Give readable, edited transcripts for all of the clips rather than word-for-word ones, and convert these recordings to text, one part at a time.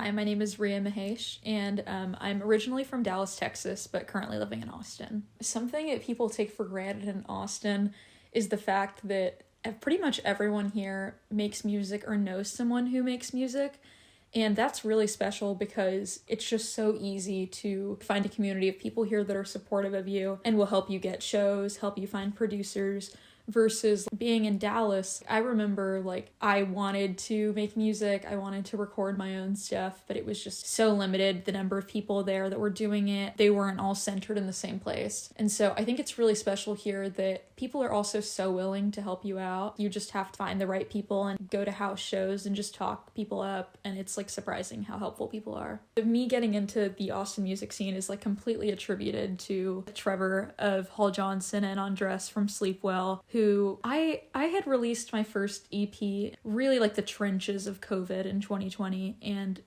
Hi, my name is Riya Mahesh, and I'm originally from Dallas, Texas, but currently living in Austin. Something that people take for granted in Austin is the fact that pretty much everyone here makes music or knows someone who makes music. And that's really special because it's just so easy to find a community of people here that are supportive of you and will help you get shows, help you find producers, versus being in Dallas. I remember I wanted to make music, I wanted to record my own stuff, but it was just so limited, the number of people there that were doing it. They weren't all centered in the same place. And so I think it's really special here that people are also so willing to help you out. You just have to find the right people and go to house shows and just talk people up, and it's surprising how helpful people are. Me getting into the Austin music scene is completely attributed to Trevor of Hall Johnson and Andres from Sleepwell, who I had released my first EP really the trenches of COVID in 2020, and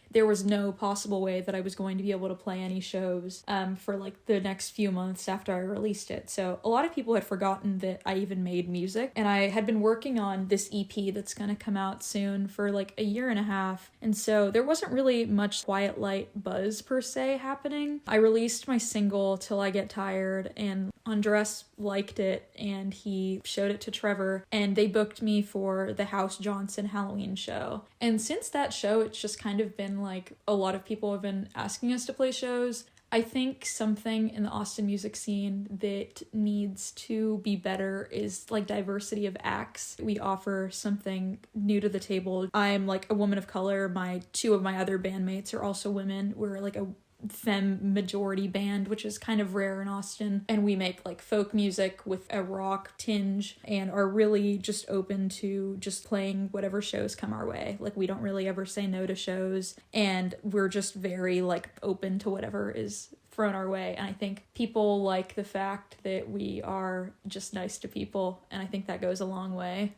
there was no possible way that I was going to be able to play any shows for the next few months after I released it. So a lot of people had forgotten that I even made music, and I had been working on this EP that's going to come out soon for a year and a half. And so there wasn't really much Quiet Light buzz per se happening. I released my single Till I Get Tired, and Andres liked it and he showed it to Trevor, and they booked me for the House Johnson Halloween show. And since that show, it's just kind of been a lot of people have been asking us to play shows. I think something in the Austin music scene that needs to be better is diversity of acts. We offer something new to the table. I'm a woman of color. Two of my other bandmates are also women. We're a femme majority band, which is kind of rare in Austin, and we make folk music with a rock tinge and are really just open to just playing whatever shows come our way. We don't really ever say no to shows, and we're just very open to whatever is thrown our way. And I think people like the fact that we are just nice to people, and I think that goes a long way.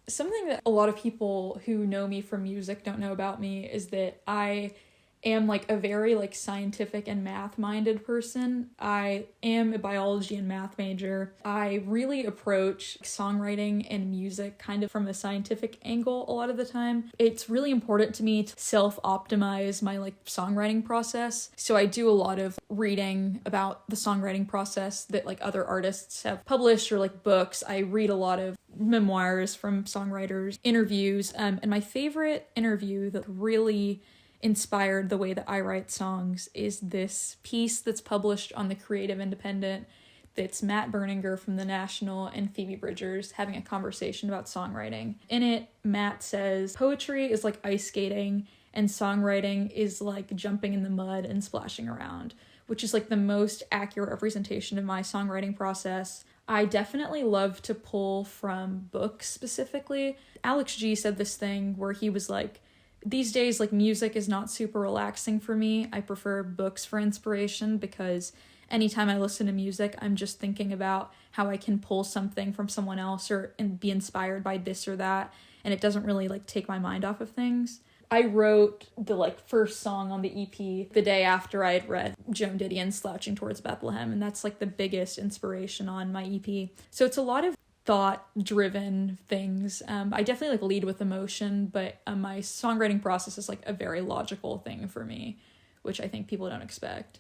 Something that a lot of people who know me from music don't know about me is that I am a very scientific and math-minded person. I am a biology and math major. I really approach songwriting and music kind of from a scientific angle a lot of the time. It's really important to me to self-optimize my songwriting process. So I do a lot of reading about the songwriting process that other artists have published, or books. I read a lot of memoirs from songwriters, interviews, and my favorite interview that really inspired the way that I write songs is this piece that's published on the Creative Independent. That's Matt Berninger from The National and Phoebe Bridgers having a conversation about songwriting. In it, Matt says, poetry is like ice skating and songwriting is like jumping in the mud and splashing around, which is the most accurate representation of my songwriting process. I definitely love to pull from books specifically. Alex G said this thing where he was these days, music is not super relaxing for me. I prefer books for inspiration because anytime I listen to music, I'm just thinking about how I can pull something from someone else and be inspired by this or that, and it doesn't really take my mind off of things. I wrote the first song on the EP the day after I had read Joan Didion's Slouching Towards Bethlehem, and that's the biggest inspiration on my EP. So it's a lot of thought-driven things. I definitely lead with emotion, but my songwriting process is a very logical thing for me, which I think people don't expect.